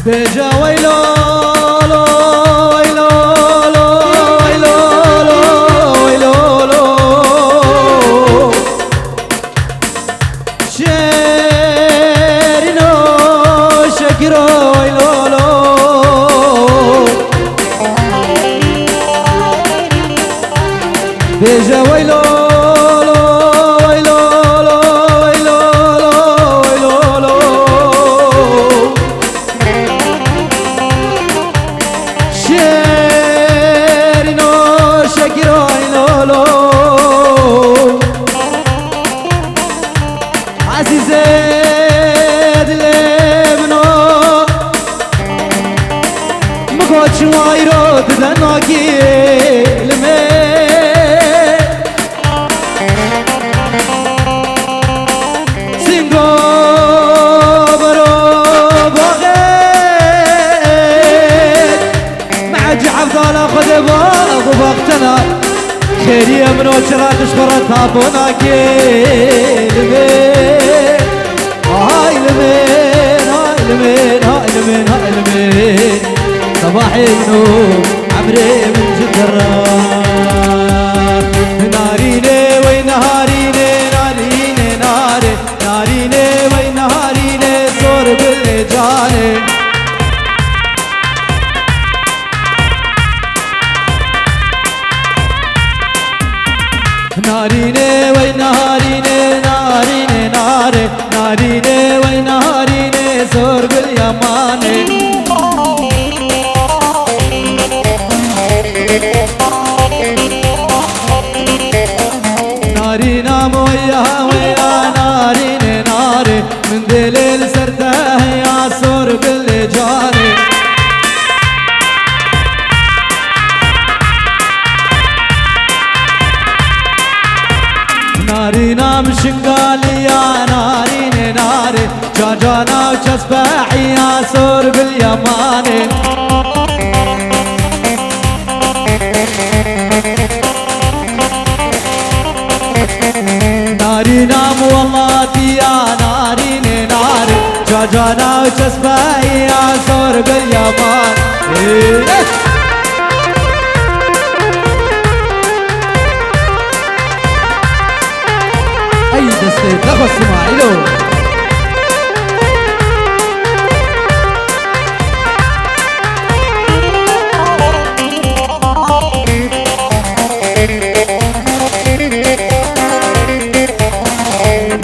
بيجا ويلو لو ويلو لو ويلو لو ويلو لو شيرينو شكرو ويلو لو بيجا ويلو شوايرو تدناكي لمي سينغو برو بغيت معجي عبدالله خذ باغ وبغتنا خيري منو شرات شفرت هابوناكي لمي هاي لمين هاي لمين هاي لمين هاي لمين صباحي منو عمري من جدران ناريني وي نهاريني ناريني ناري ناريني وي نهاريني صور بالجاني ناريني وي نهاريني ناريني ناري ناريني وي نهاريني صور باليماني ناري نام ويا ويا ناريني ناري من دليل سرته يا صور بالجاني ناري نام شنقالي يا ناريني ناري جاجانا وجسباحي يا صور باليماني ناري نام والله يا ناريني ناري جاجانا وجسباحي يا صور باليماني اي دستي نفس اسماعيلو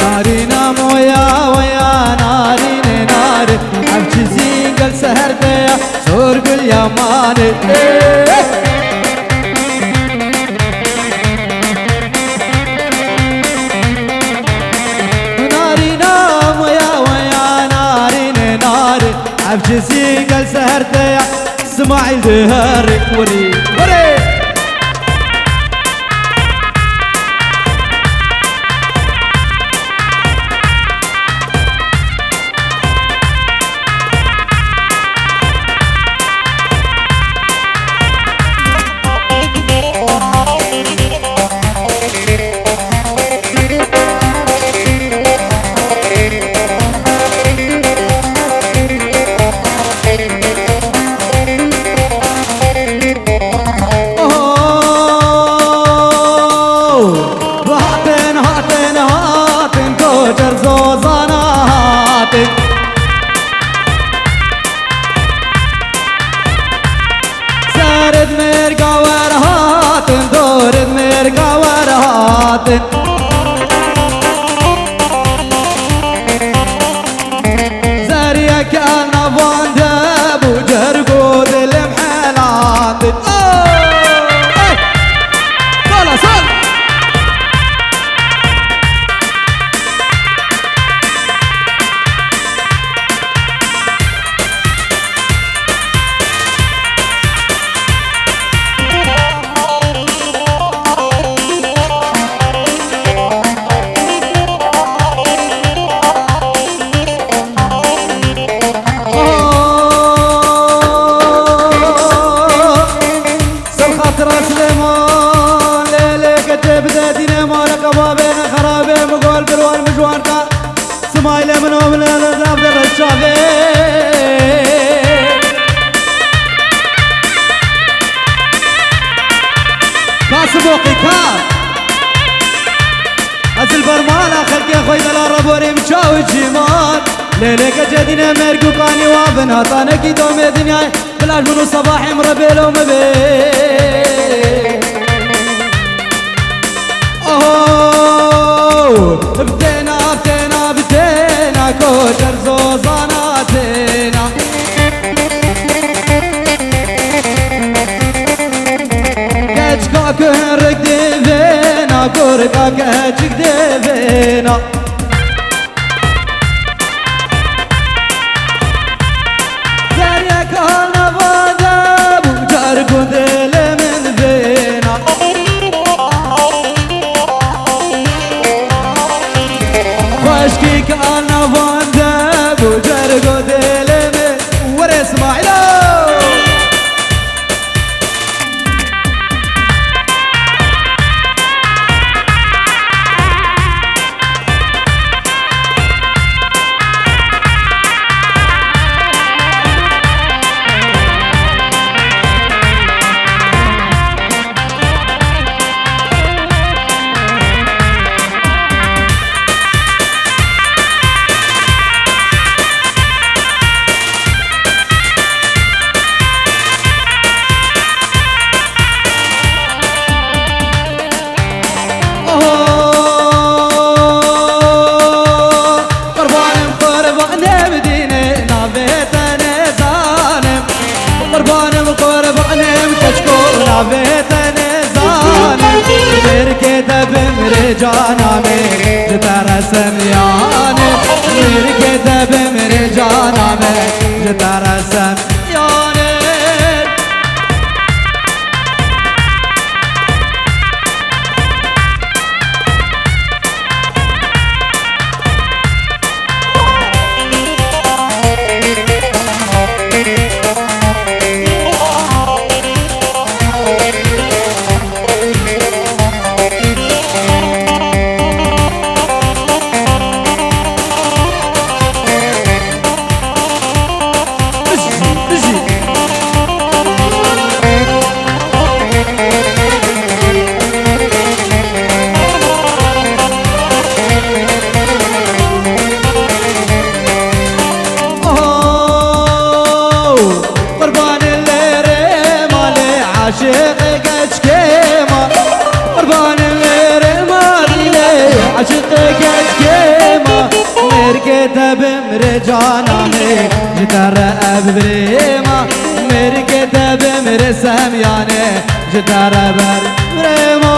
ناري نام ويا ويا ناريني ناري ابكي زينقل سهرتي صور باليماني ابكي زينقل سهرتي اسماعيل دهري وري وري زارد مرقا ورهاتن دورد مرقا ورهاتن زاريا كان فاندب وجرقود المحلاتن صلا صلا بوري مشاو الجمال ليلك جدنا مرقو قاني وابن هطانك دوم الدنيا بلاش منو صباحي مربيل ومبي اوه بدينا كوشر زوزاناتنا كاچكا كهرك ديفينا كوركا كاچك ديفينا زريك هالنا بادب وجاركو ديل من فينا واشكي كالنا بادب وجاركو ديل من ورا اسماعيلو جانا में जतारा समयाने मेरे के दब मेरे जाना में जतारा समयाने मेरे जाना में जितारा अब ब्रेमा मेरे के तब मेरे समयाने जितारा बर ब्रेमा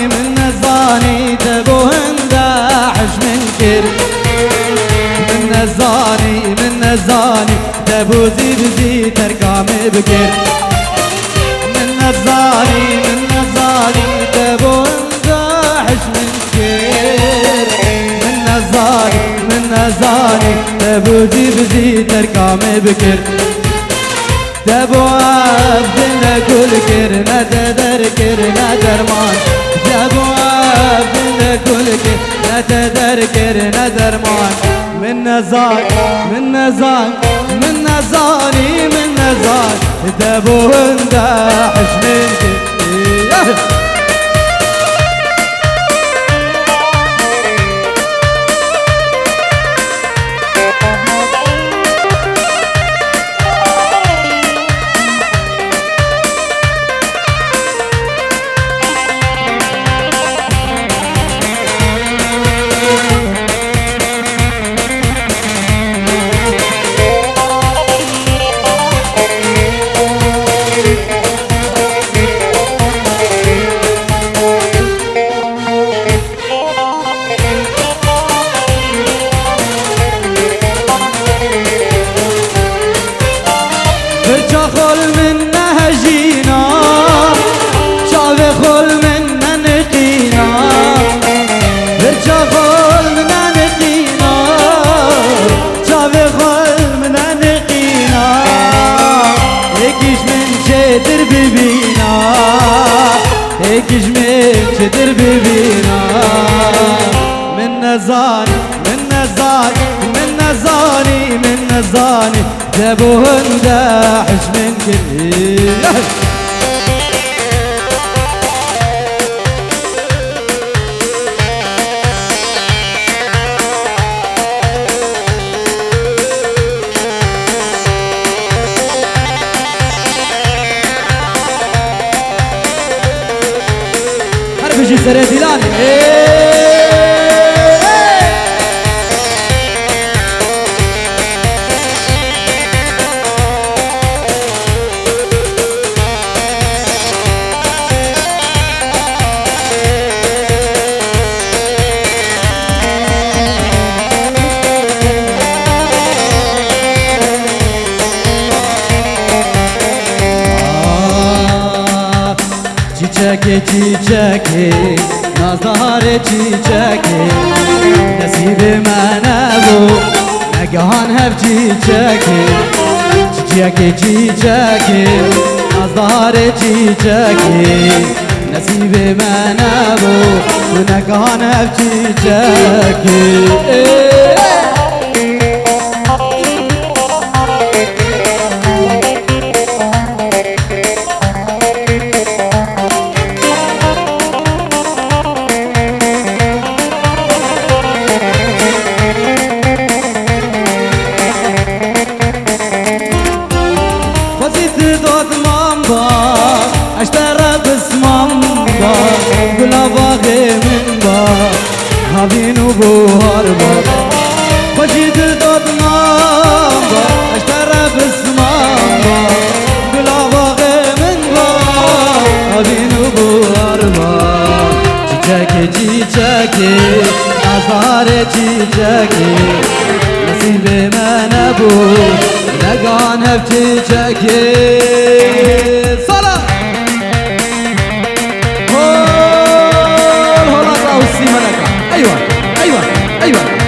من نزاني تبوهن داعش منكر من نزاني تبو زي ترقام بكر من نزاني تبوهن داعش منكر من نزاني تبو زي ترقام بكر تبو عبدنا كل كرنا تدر كرنا درمان تبو عبدنا كل كرنا تدر كرنا درمان من نزاني تبو انداحش منك زاني جابوهن داحش من كل بيجي سري ديلاني چیچکی نازدار چیچکی نصیب من بود نگهان هف چیچکی چیچکی نازدار چیچکی نصیب من بود نگهان هف چیچکی اشترى بسمام با گلا باغی من با هاوین و بوهار با خوشید داد نام با اشترى بسمام با گلا باغی من با هاوین و بوهار با چیچکی آزار چیچکی نصیب من بود نگان هف چیچکی ايوه ايوه ايوه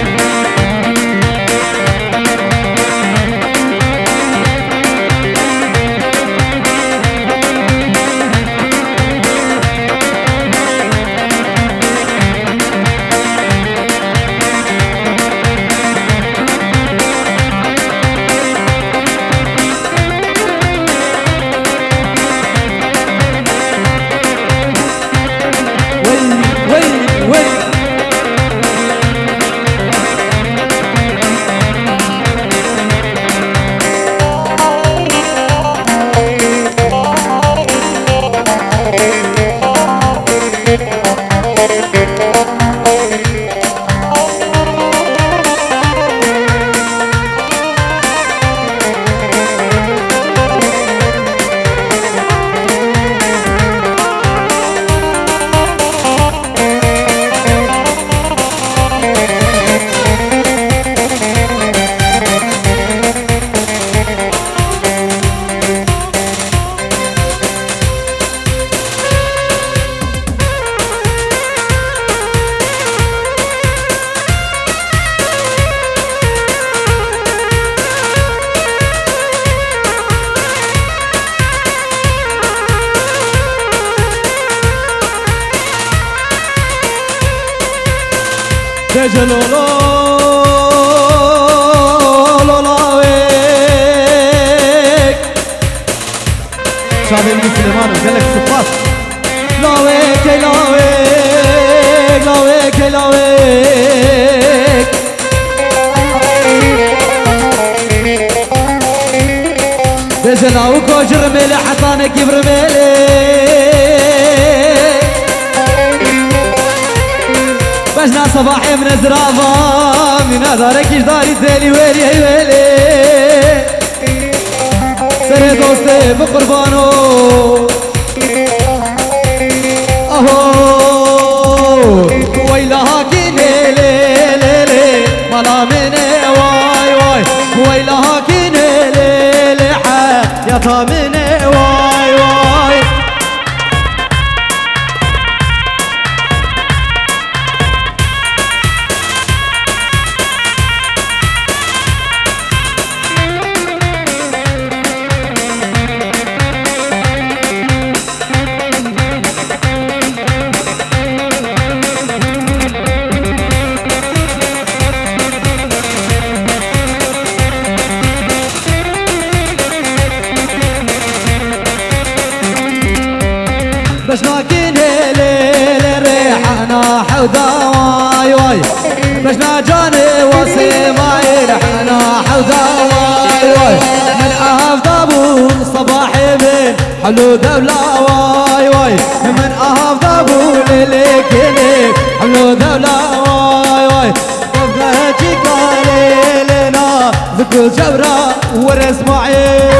جلولو لاويك شعب المسلمان وقالك سباس لاويك لاويك لاويك لاويك بجلاو كوجر ميلي حصانك يبر ميلي بجنا صباحي من زرافة من دارك داري زيلي ويلي ويلي سري دوستي بقربانو اهو ويلها كي ليلي ليلي مالا مني واي واي ويلها كي ليلي حياتها مني واي واي باش ناكيني ليل ريحنا حودا واي واي باش ناجاني وسماعي ريحنا حودا واي واي من أفضابو صباحي من حلو دولة واي واي من أفضابو ليلي كيني حلو دولة واي واي كفلتي قالي لنا ذكو جبرة ورسماعي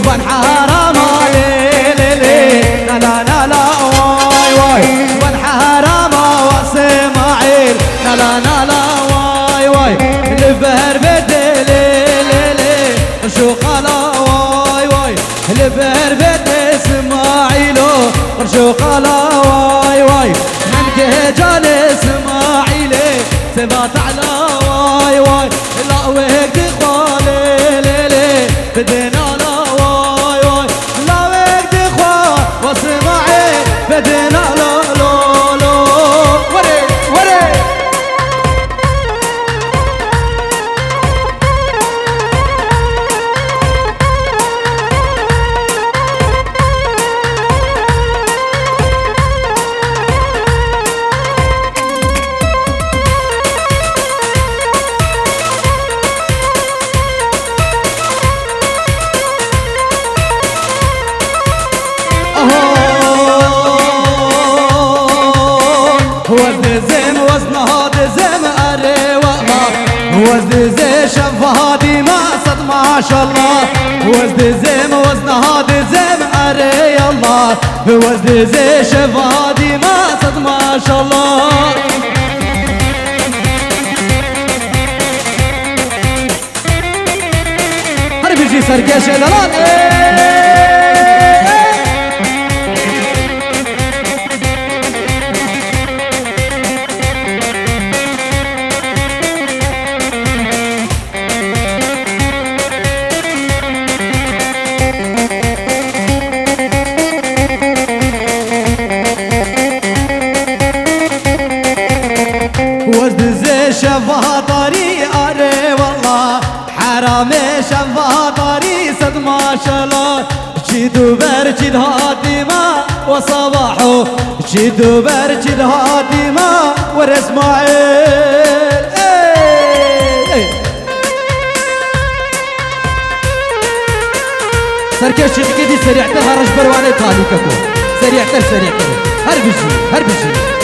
بن حرام ليلي لا لا لا لا واي واي بن حرام واسماعيل لا لا لا لا واي واي البهر بدي ليلي شو خلا واي واي البهر بدي اسماعيلو شو خلا واي واي من كهجال اسماعيلي سبات على واي واي لا وهيك خالي ليلي بدينا بدينا لو لو لو وري وري وزن وزنها دزم أريوة وزن شفها دي ما صد ما شاء الله وزن وزنها دزم أري الله وزن شفها دي ما صد ما شاء الله هرب يجي سرقاش دلال شفها طريق أري والله حرامي شفها طريق صد ما شاء الله جيدو برجد هادي ما وصباحو جيدو برجد هادي ما ورسماعيل سركش كدي سريع تر هرج برواني تالي ككو سريع تر هربجي هربجي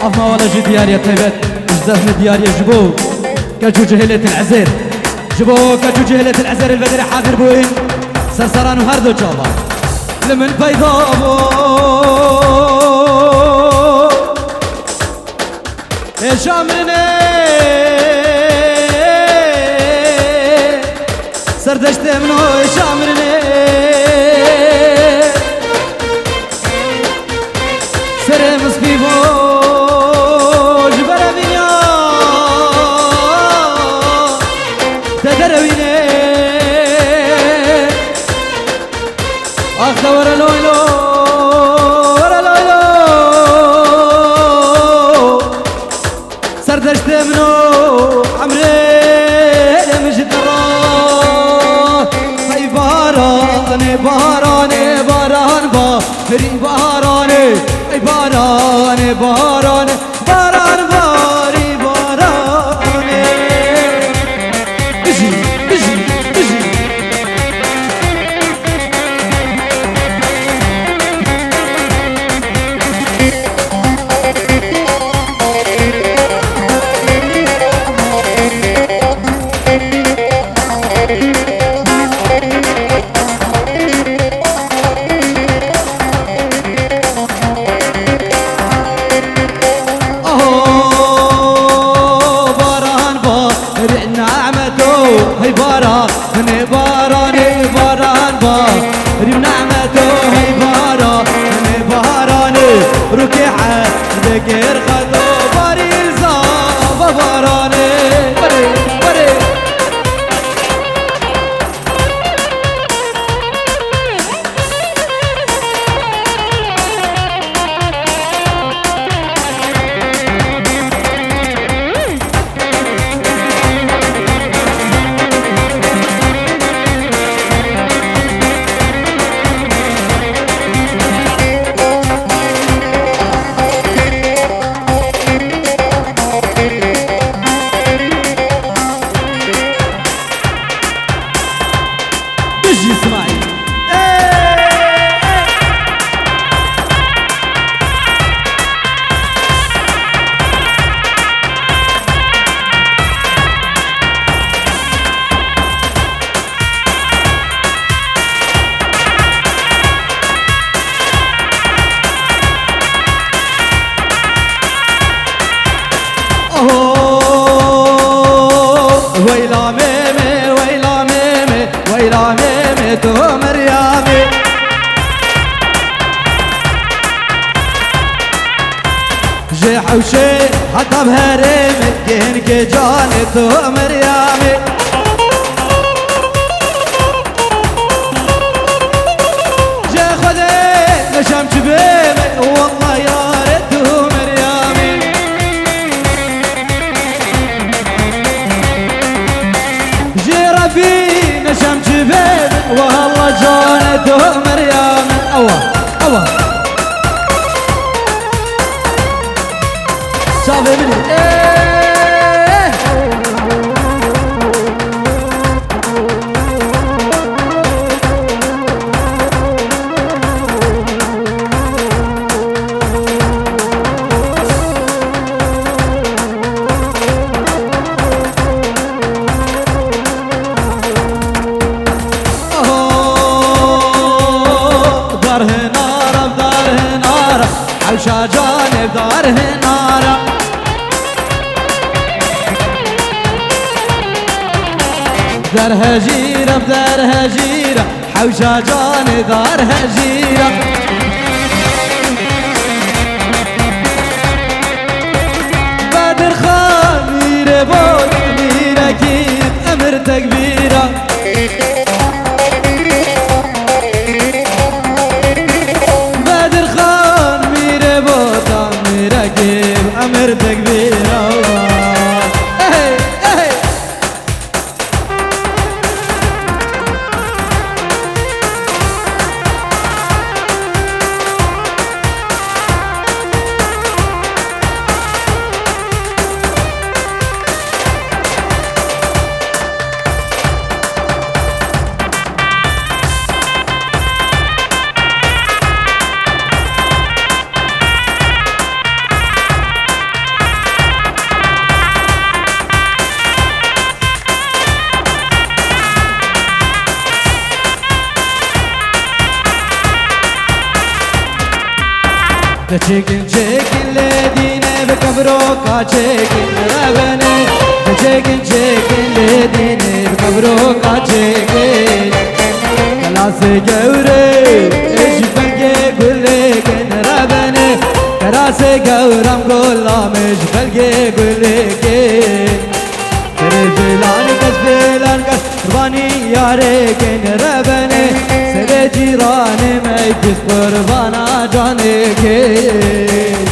أفما ولا جي دياريا تيبت جزافنا دياريا جبو كجو جهلة العزير جبو كجو جهلة العزير البدري حاضر بوين سرسران وهردو جابا لمن بيضابو يا شامرني سردشت منو يا شامرني سرمس بيبو ورا لويلو ورا لويلو سردشت منو عمري مجد درا هاي باراني باراني باران باري باراني هاي باراني باراني باران باري باراني نعمته هي باران من باران باران بار نعمته هي باران من باران ركعة ذكر خذو باري الزاب باراني بري بري ويلا ميمي ويلا ميمي ويلا ميمي تو مريامي جي حوشي حتى بهريمي كينك جاني تو مريامي جي خذي نشام جبيمي والله يا ريت تو مريامي فينا شمس بيبي والله جونته مريم اوه اوه شافي مني حوشة جانب داره نارا بدرها جيرة بدرها جيرة حوشة جانب دارها جيرة بدر خان ميرة بود ميرة كيد أمر تكبيرة أمر تكبيرة اهي اهي چیکن چیکن لیدینه بکبرو کا چیکن ربنه چیکن چیکن لیدینه بکبرو کا چیکن کلاس گوره اجبلگه گله کن ربنه کلاس گورم گلا مجبلگه گله کن تر فلان کس قربانی یاره کن ربنه سر جیران میکس قربانا جانه کن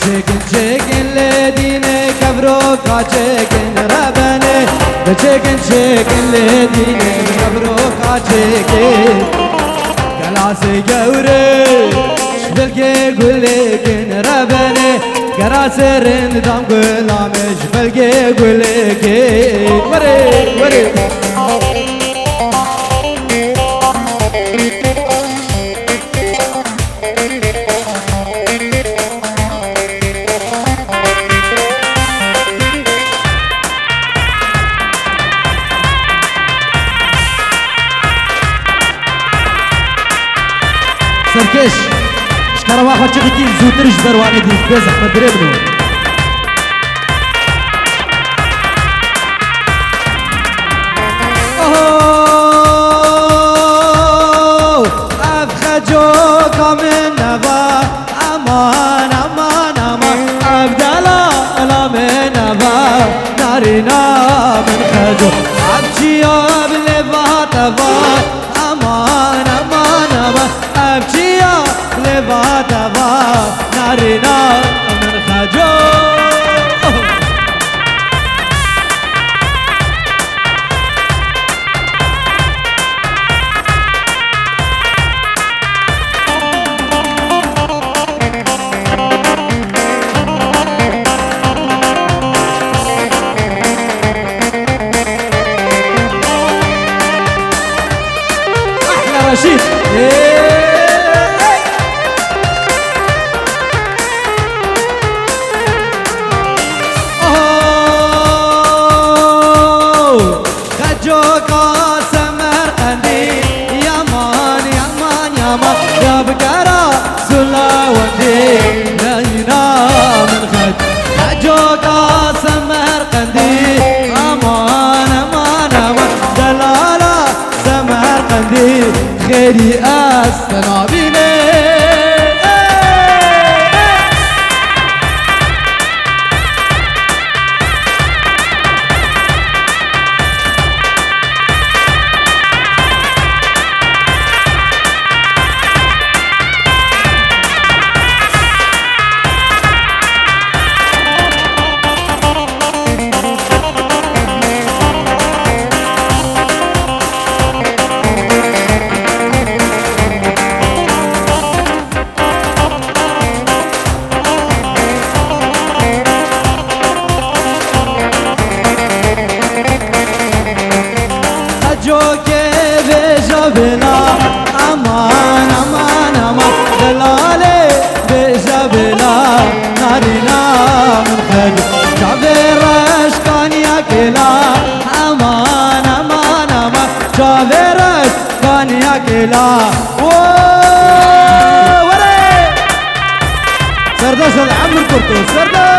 چیکن چیکن لیدینه کبرو کا چیکن ربنه چیکن چیکن لیدینه کبرو کا چیکن کلاس گوره شبلگه گله کن ربنه گرا سرند دام گلامش بلگه گلگه وره وره سرکش شکر واخا چقی کی زودترش بروانه دی به زحمت بره بنو افخجو کامن نوا امان امان امان عبدالله من نوا نارینا من خجو ابچیا بلوات وا امان امان امان ابچیا بلوات وا نارینا من خجو رشيد خجو قاسم مرقندي يا مان يا مان يا مان يا بقرا سلا ودي لينا من خجو قاسم مرقندي امان امان امان دلاله سمرقندي خيري استنابيني جو کے بیجا بلا امان امان امان دلالے بیجا بلا نارینا من خج جاویر اشکانیا کلا امان امان امان جاویر اشکانیا کلا ورے سرداش العمر کرتو سرداش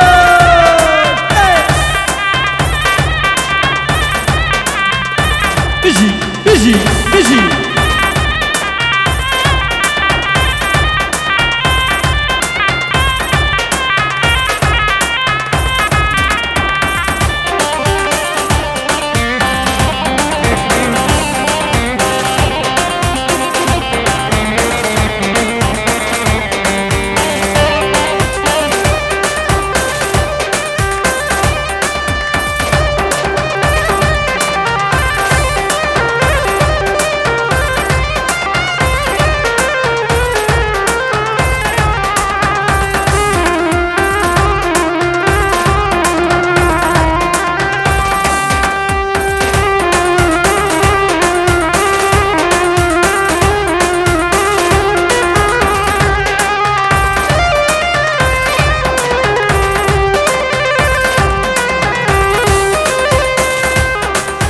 بيجي بيجي بيجي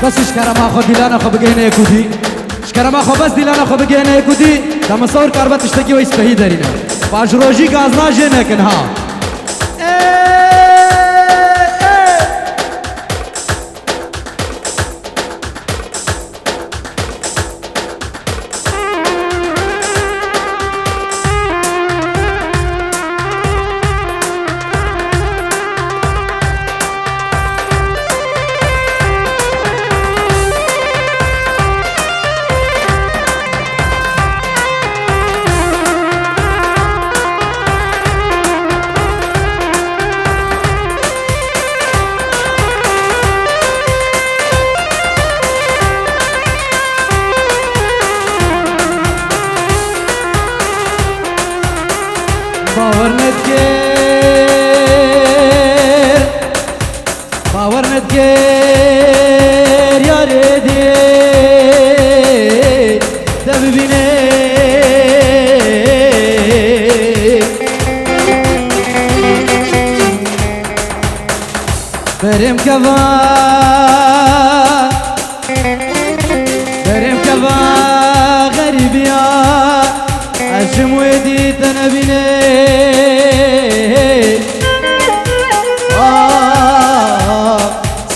بس اشكرما خو ديلانا خو بگينه يكودي اشكرما خو بس ديلانا خو بگينه يكودي دا مصور كاربت اشتكي ويسبهي دارينا باجروجي غازنا جنكن ها گیر یاری دی دم بینه بریم کوا غریبیا عشم ودی تنبینه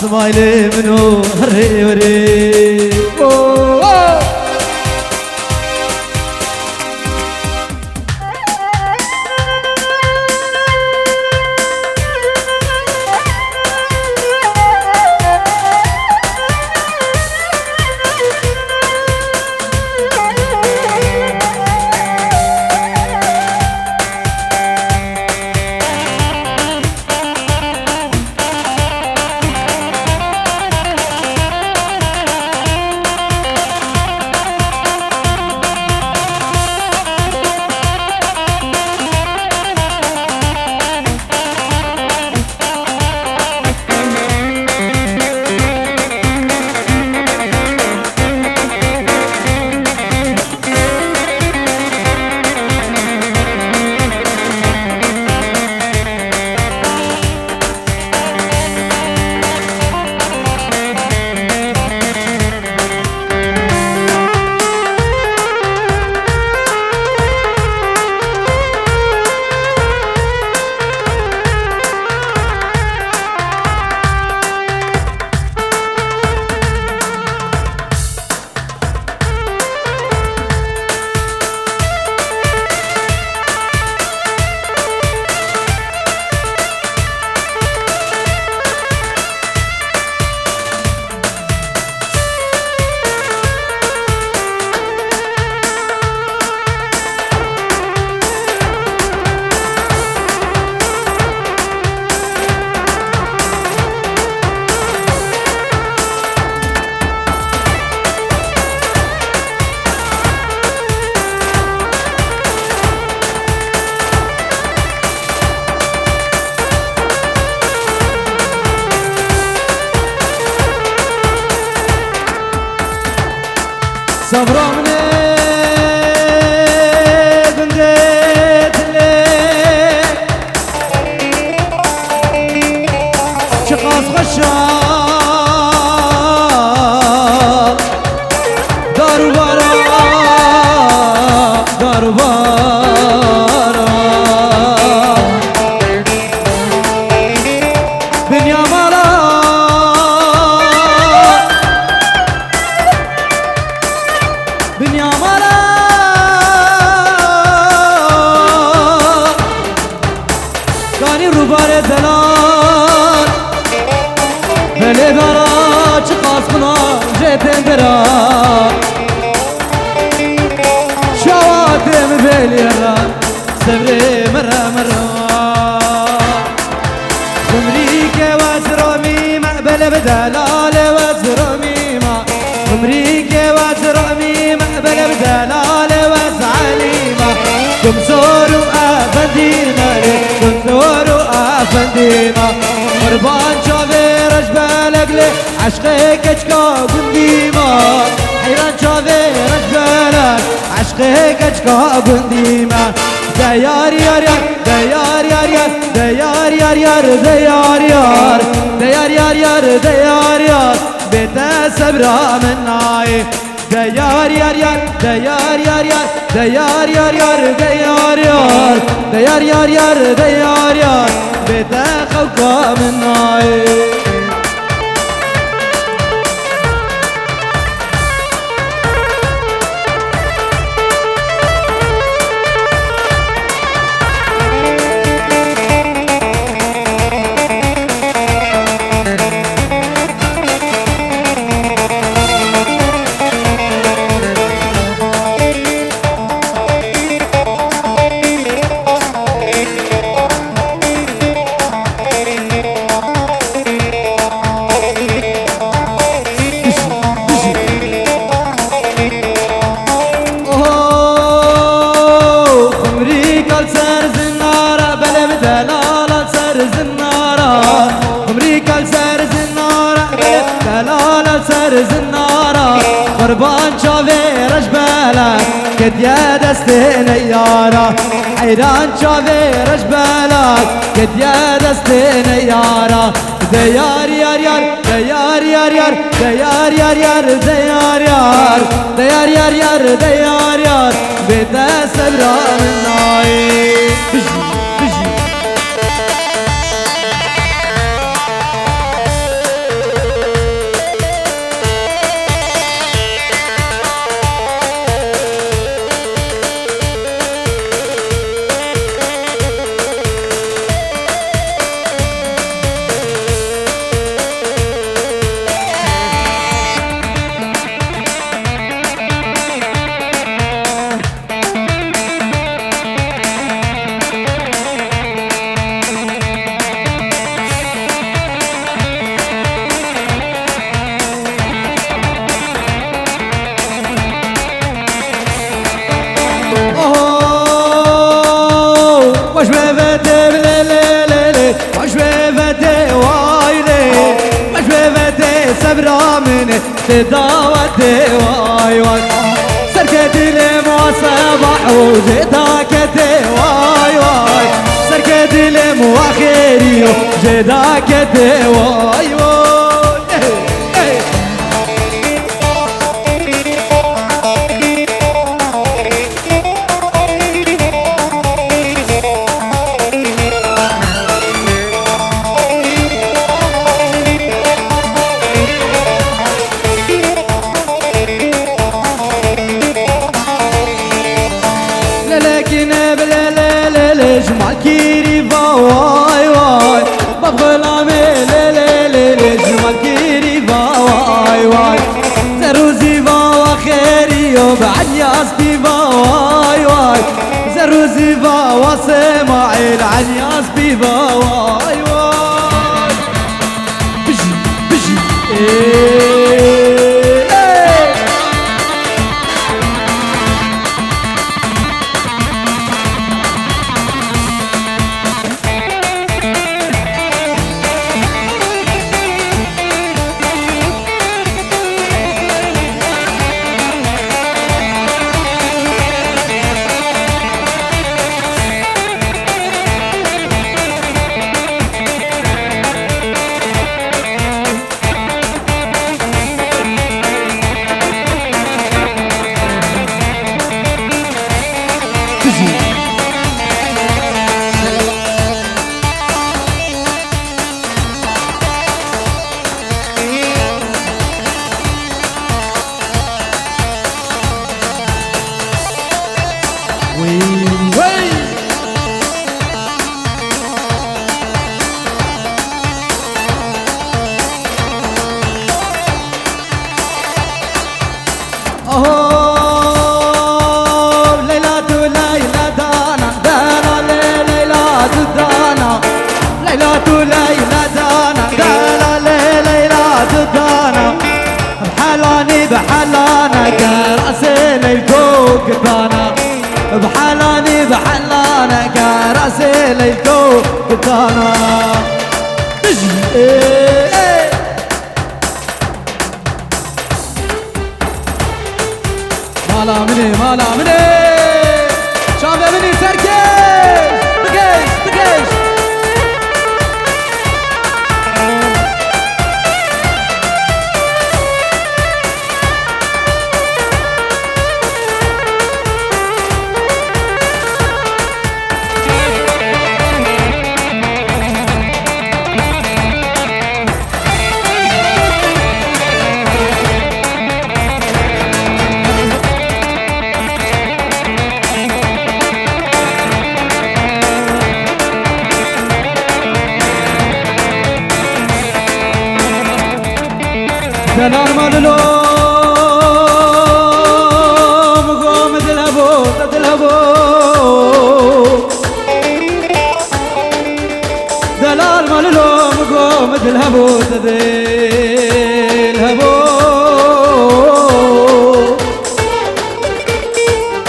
سمایل منو هری هری صبرامني بنديت لي شقاص خشاب دار وبارا دار وبارا بنيا مالا بنيا مالا كاني روبار دلال بلي برا چقاس خنا جيتن برا شواتم بلي را سبري مرا مرا أمريكا وزرامي مقبل بدلال وزرامي أمريكا وزرامي مقبل بدلال وزعليمة كم زوروا أفندينا كم زوروا أفندينا قربان شافي رجبالك لي عشقك اشكا بنديما حيران شافي رجبالك عشقك اشكا بنديما ديار يار يار ديار يار يار ديار يار يار ديار يار ديار يار يار ديار يار بيتا سبرا من ناي ديار يار يار ديار يار يار ديار يار يار ديار يار ديار يار يار ديار يار بيتا خوكا من ناي برز النارا قربان شافي رجبالك كد يا دستي نيارا حيران شافي رجبالك كد يا دستي نيارا ديار يار يار ديار يار يار ديار يار يار ديار يار ديار يار يار ديار يار بدا سبرا من ناي بجي بجي برامن تداوتي واي واي سركتي لي مصباح وجداكتي واي واي سركتي لي مواخيري وجداكتي واي واي جمال كيريفا واي واي بغلامي لي لي لي لي جمال كيريفا واي واي زروزي فا وخيري وبعد ياسبي فا واي واي زروزي فا وسماعيل عن ياسبي فا واي واي بجي بجي بحلانة كراسي ليلكو قطانا بحلاني بحلانة كراسي ليلكو قطانا تجي مالا مني مالا مني شافي مني تركيش بقيش بقيش دلال مالو مقوم دلهبو دلهبو دلال مالو مقوم دلهبو دلهبو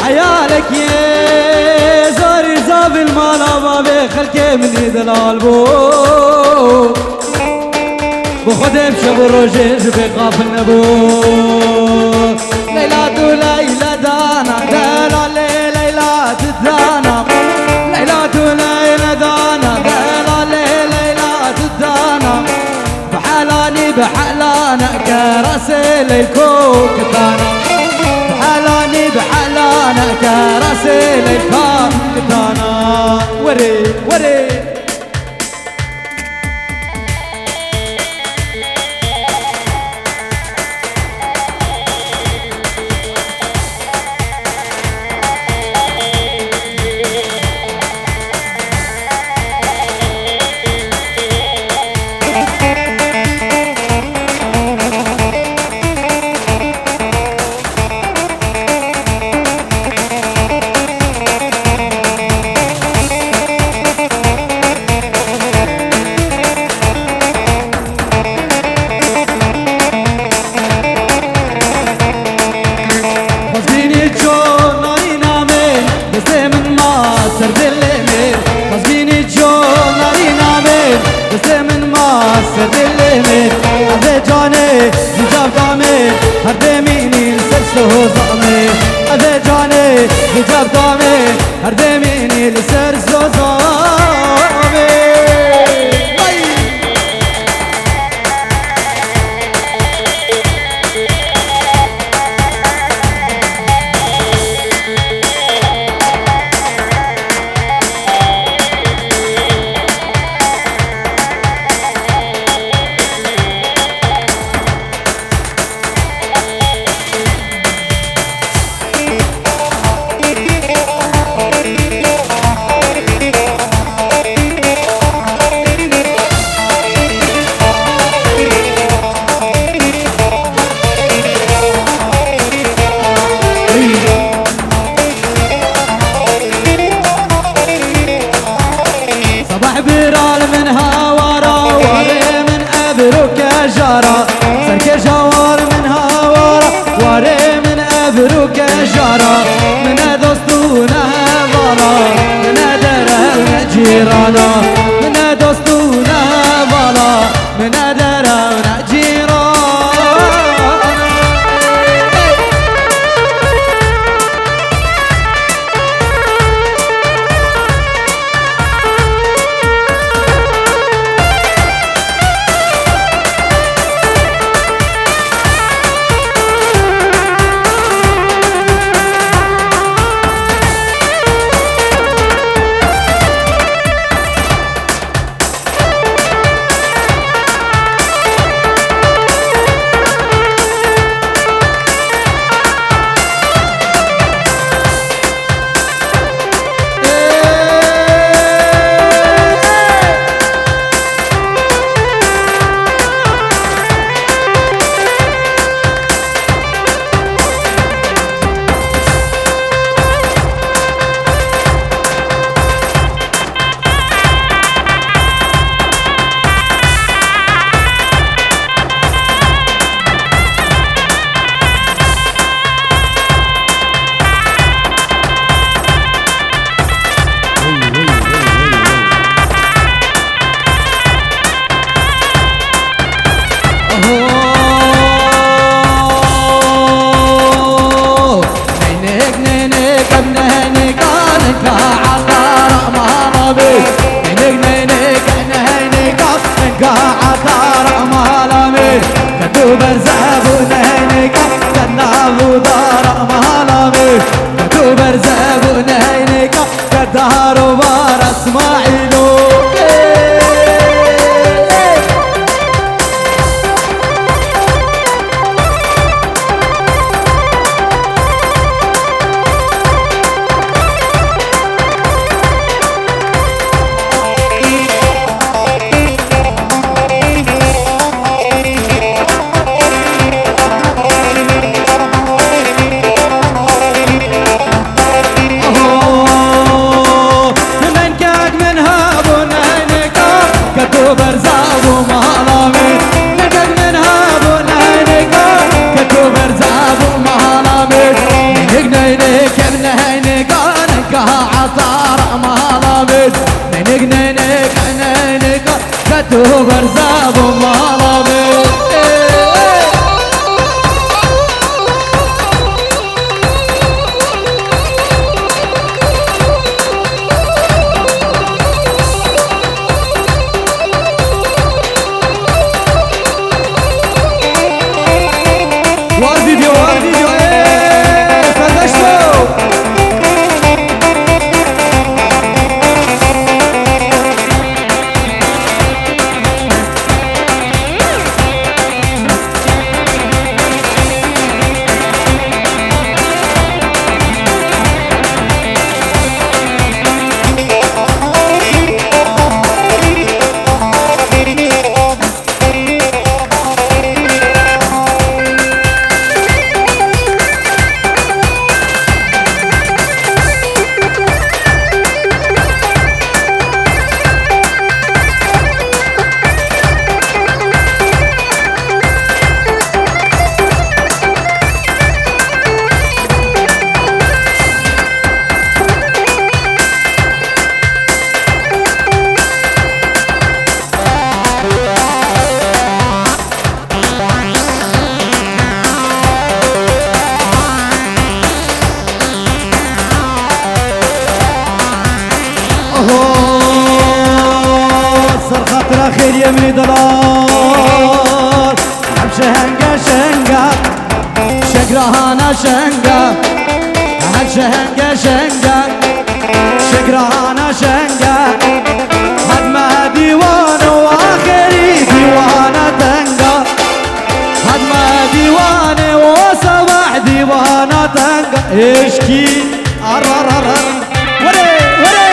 عيالك يا زاري زاب المالا بابي خلكي مني دلال بو بخدم شبر وجيج بقاف النبو ليلة ليلة دانا دانا ليلة دانا ليلة ليلة دانا دانا ليلة دانا بحلاني بحلانا كراسي ليكوك دانا بحلاني بحلانا كراسي ليكوك دانا وري وري هذا جاني حجاب دامي هر ميني لسرسو زامي هذا جاني حجاب دامي هر ميني لسرسو زامي برال من هاورا واري من أبروك جارا سرك جوار من هاورا واري من أبروك جارا من دوستونا ورا من درا جيرانا من دوستونا ورا من درا جيرانا برزاب نهينيكا كنابو دار مالامي كتو برزاب نهينيكا كدارو بار اسماعيلو يمني ضلال هم شهنگا شنگا شقراهانا شنگا هم شهنگا شنگا شقراهانا شنگا هدما ديوان واخري ديوانا تنگا هدما ديوان وصباح ديوانا تنگا اشكي ارررر وري وري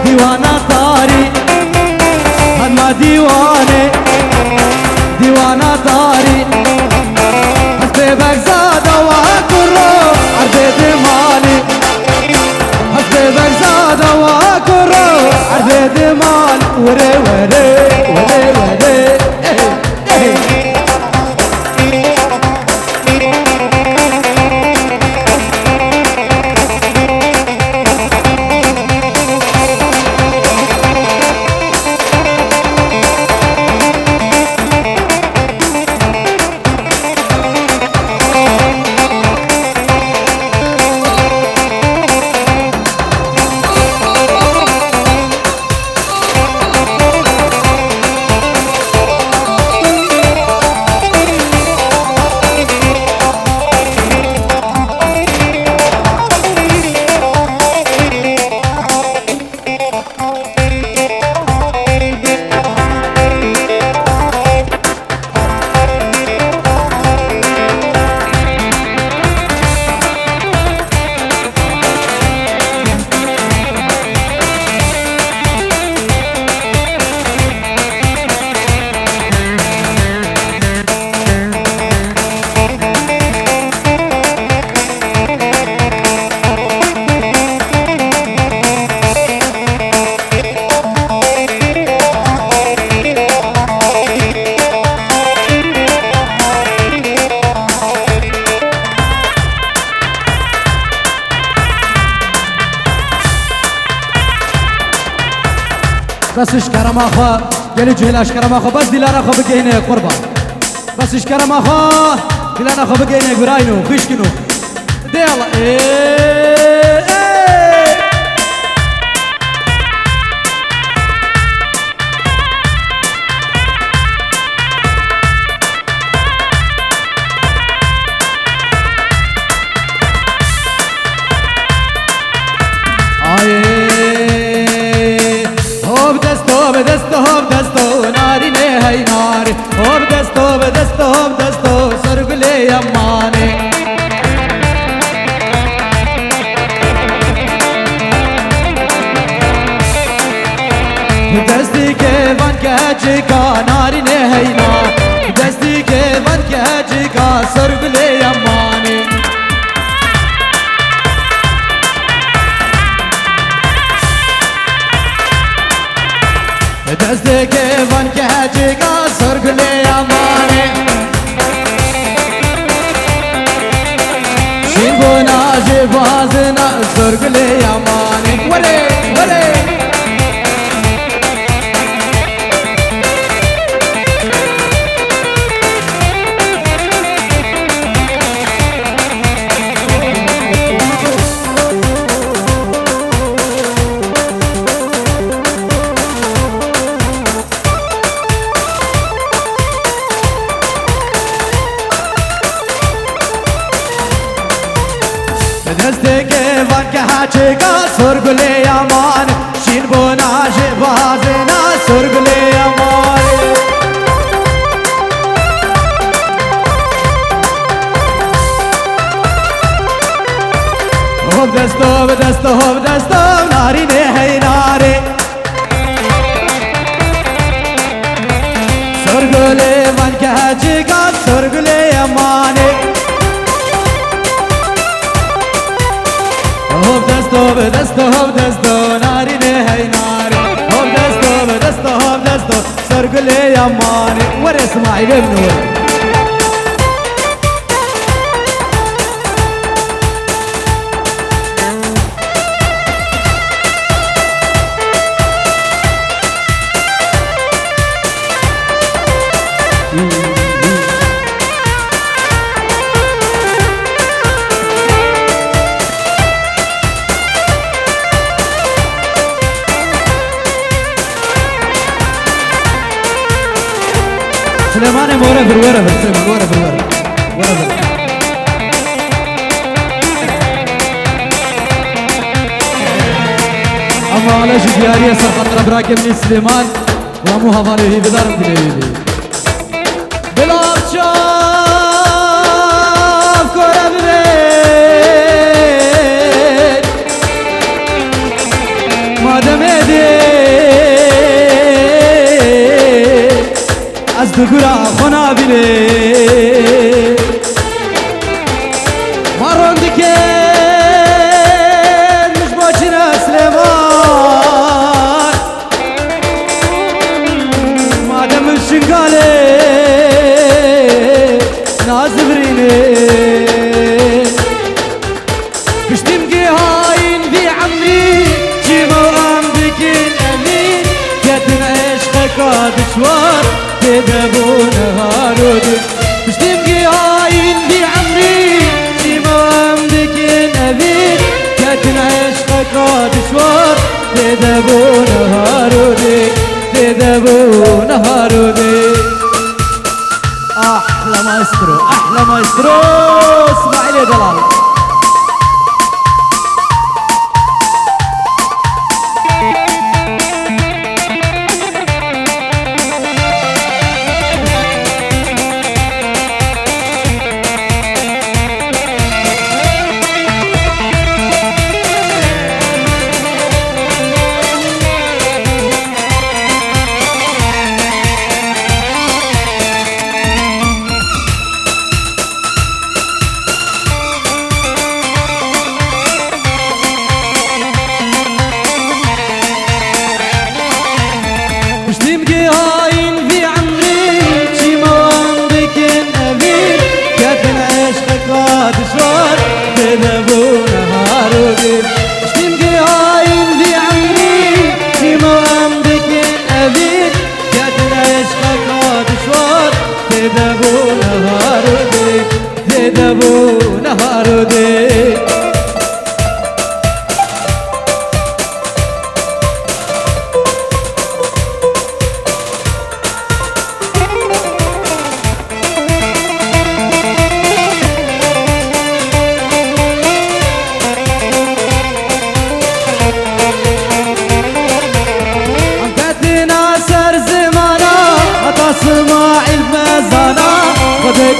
ديوانا طاري هما ديواني ديوانا طاري حسبك زاد واكرو عرض مالي حسبك زاد واكرو عرض مال وري وري وري وري بس اشكرم اخا قال جهل اشكرم اخا بس دلار اخا بقينا قربان بس اشكرم اخا دلار اخا بقينا براينو خشكنو دي الله بدستو ناري هاي ناري بدستو سرق لي يماني دستي كيفان كهجيكا ناري هاي نار دستي كيفان كهجيكا سرق لي يماني دستي كيفان كهجيكا سرق لي يماني شيبونا جبازنا سرق لي يماني ولي ولي دستك فانك حاجيكا سرق لي يمان شين بونا جبازنا سرق لي يمان بدستو ناري نهي ناري سرق لي فانك حاجيكا سرق لي يماني دستو بدستو هب دستو ناري نهي ناري هب دستو بدستو هب دستو سرقل يا ماني ورا اسماعيل ابن ورا سليمان ورا سليمان ورا اما على شجياريه سرقت ابراك من سليمان وامو هفالي بدار دليلي بلا شاف كره بريد ما دمدي از دگورا خنا بینه مارون دکن مش باچین سلیمان مادم الشنگاله نازبرینه بشتیم که هاین بی عمری جیما ام دکن امین کتن عشق دشوار تدبو نهارودي مش تبقي هاين في عمري سيما امدك نبيل كاتن عشقك دشوار تدبو نهارودي احلى مايسترو اسماعيل يا دلال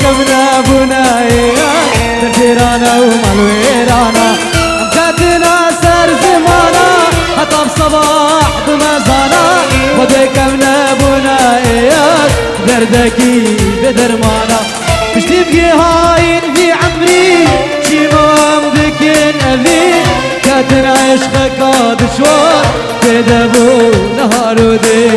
كمنا بنايا تنفيرانا ومالويرانا امكاتنا سر زمانا حتى بصباح بمزانا ودي كمنا بنايا دردكي بدرمانا مش تبقي هاين في عمري شي ما امدكن ابي كاتنا عشقك دشوار تدبو نهارو دي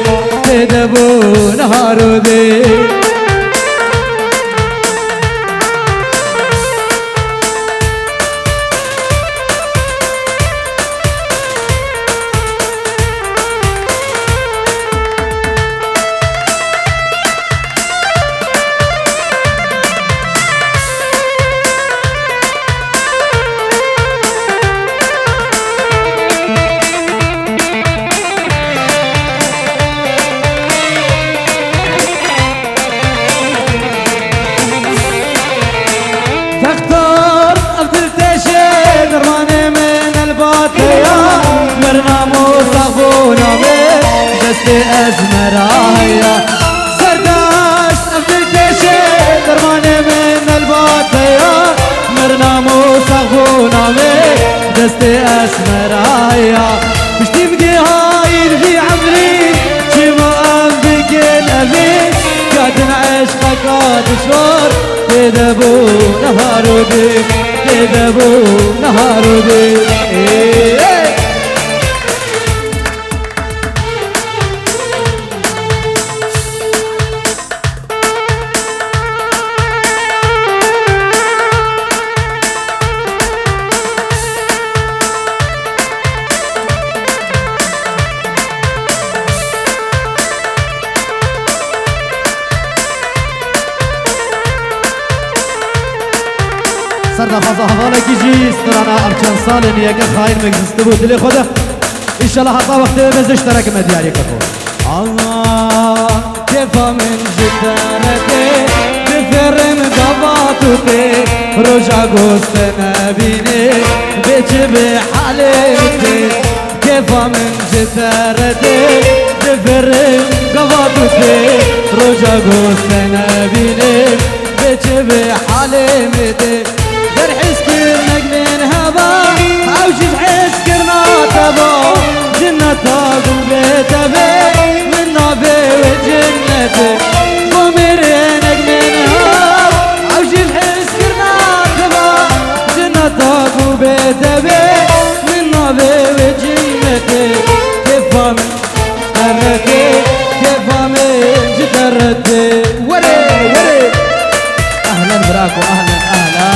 أزمرايا سرداش أفضل تشي درماني من الباطيا مرنا موسخونا مي دستي أزمرايا مش تبقي هاين في عمري شي ما أمدك أبي قادن عشقك دشوار تدبو نهارودي خدا خدا حوالك يجي استرانا أركان صالن يقف خاين مجلس تبو دلي خدا إن شاء الله حطا وقت بزش ترك مدياري كفو الله كيف من جدارتي بفرم قباطتي رجع قوست نبيني بيجي بحالتي كيف من جدارتي بفرم قباطتي رجع قوست نبيني بيجي بحالتي در حسكرنك من هبا عوجز حسكرنا تبا جنة قلبي تبي من نبي وجنتي ومرينك من هبا عوجز حسكرنا تبا جنة قلبي تبي من نبي وجنتي كيف من جدرتي كيف من جدرتي وري وري أهلا براكو أهلا أهلا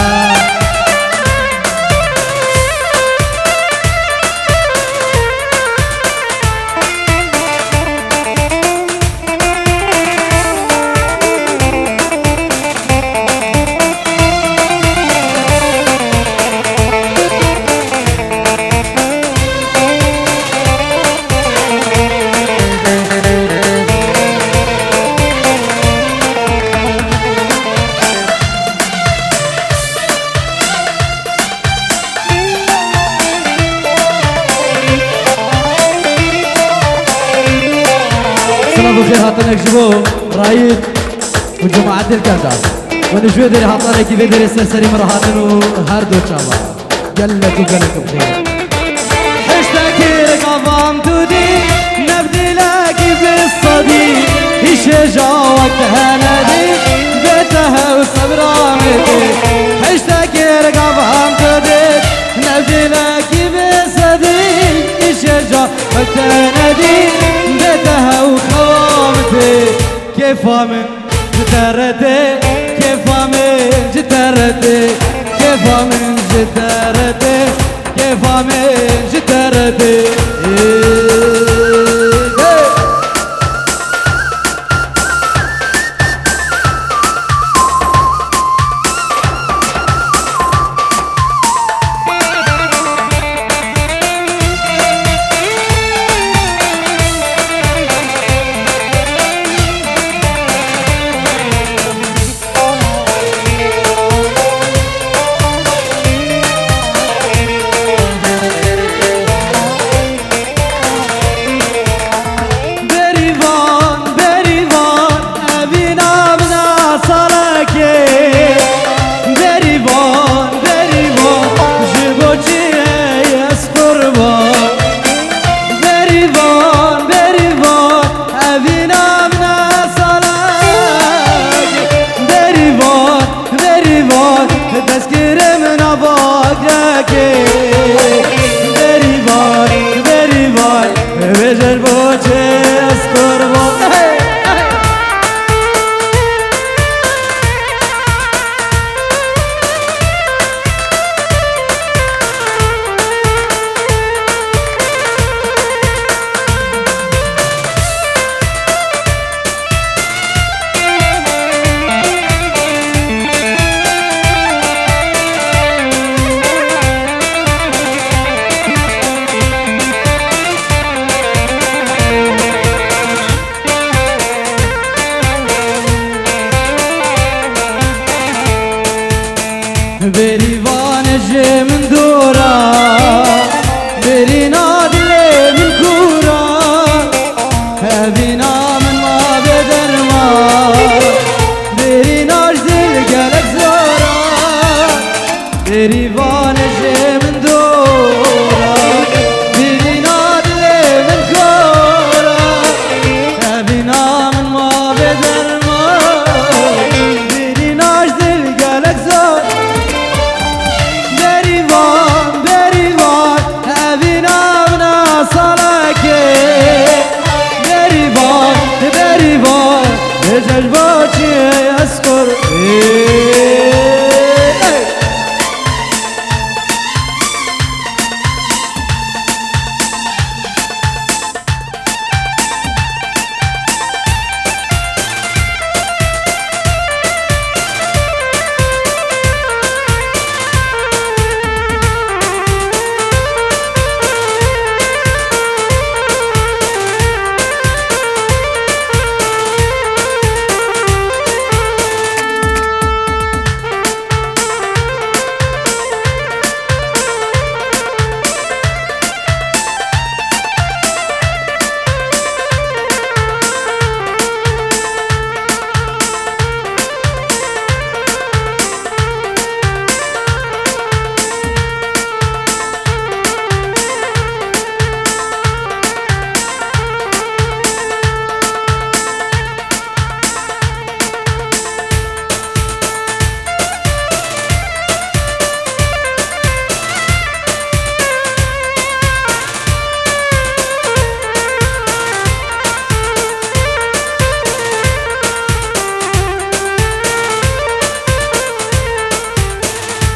بخير هاتنك جبو رايد وجماعة الكرداس ونشوي دري هاتنا كيف دري سرسري مرهاتن وهردو شابا قلت وقلت بخير حشتكي قفام تودي نبدي لاقي بالصديق هيش جاوك هنادي بيتها وصبرامتي حشتكي قفام تودي نبدي لاقي بالصديق هيش جاوك هنادي بيتها وخوامتي كيف من جدرتي كيف من جدرتي كيف من جدرتي كيف من جدرتي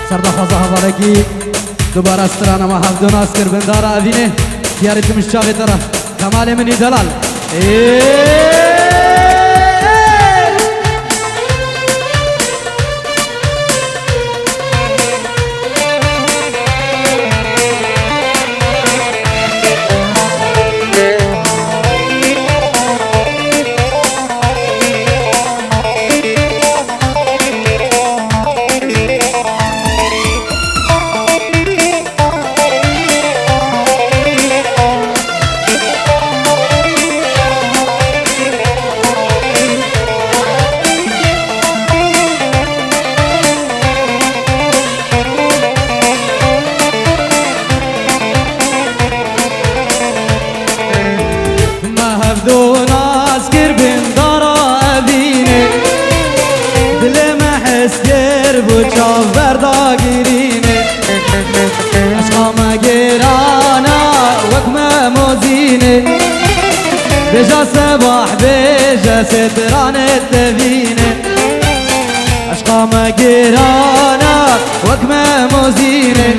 سردا خوزا هوالکی دوباره سترانه ما هفدون اسکر بندارا اوینه دیاری تمش چاوی ترا کمال منی دلال هفدون اسکر بندارا اوینه دل ما حس گر بو چاو بردا گیرینه عشقا ما گرانا وکما موزینه بجا صباح بجا ستران التبینه عشقا ما گرانا وکما موزینه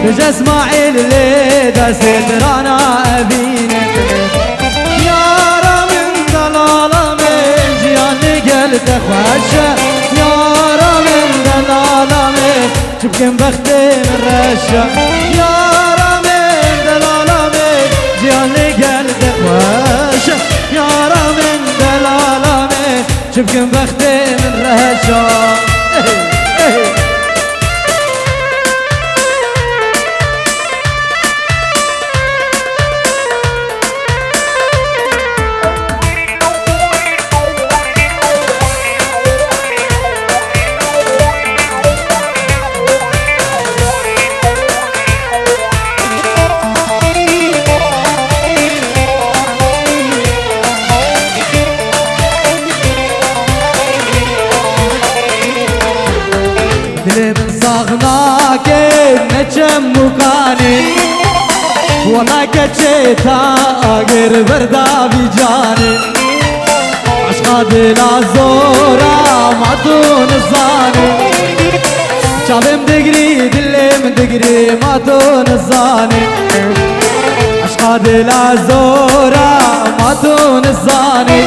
بجا اسماعیل لیدا سترانا ابینه تخوشه یارا من دلالامه چبکن بخته من رشه یارا من دلالامه جیانی گل تخوشه یارا من دلالامه چبکن بخته من رشه من صاغناك نجم مكاني ولا كجيتا غير بردا بجاني عشقا دلا زورا ما دون الزاني شابم دقري دلم دقري ما دون الزاني عشقا دلا زورا ما دون الزاني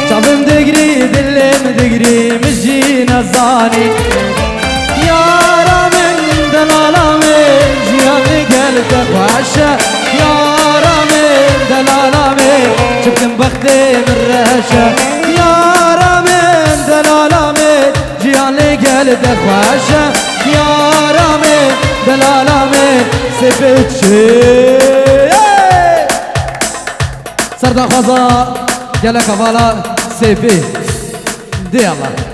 شابم دقري دلم دقري مجينا الزاني يارا من دلالامي جياني قلت خواشة يارا من دلالامي شبتن بختي من رهشة يارا من دلالامي جياني قلت خواشة يارا من دلالامي سبتشي سردا خوزا قالك فالا سيبي دي الله